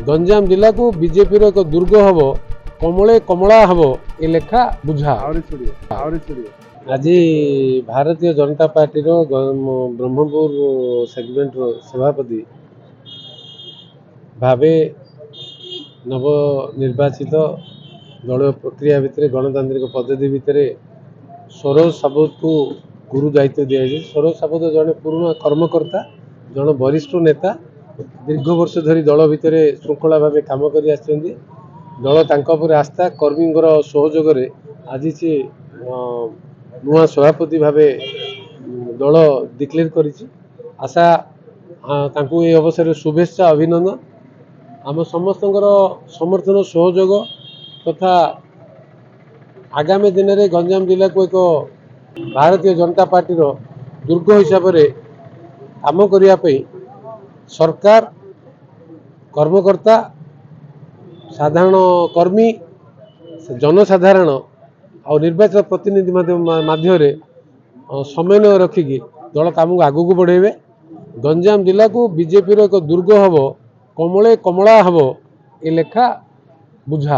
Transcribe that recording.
गंजाम जिला को बीजेपी एक दुर्ग हम कमले कमला हम ये लेखा बुझा। आज भारतीय जनता पार्टी ब्रह्मपुर सेगमेंट सभापति भावे नवनिर्वाचित दल प्रक्रिया भितर गणतांत्रिक पद्धति भितर सरोज साबुत को गुरु दायित्व दिखाई। सरोज साबुत जड़े पुराना कर्मकर्ता जन वरिष्ठ नेता दीर्घ वर्ष धरी दल भितर श्रृंखला भाव कम कर दल तांकर आस्था कर्मी सहयोग आज सी नुआ सभापति भाव दल डिक्लेयर कर आशा ये अवसर शुभेच्छा अभिनंदन आम समस्त समर्थन सहयोग तथा आगामी दिन में गंजाम जिला को एक भारतीय जनता पार्टी दुर्ग हिसाब से काम करने सरकार कर्मकर्ता साधारण कर्मी जनसाधारण और निर्वाचन प्रतिनिधि माध्यम समन्वय रखिकी दल काम को आगू बढ़ेबे। गंजाम जिला को बीजेपी एक दुर्ग हम कमले कमला हम ये लेखा बुझा।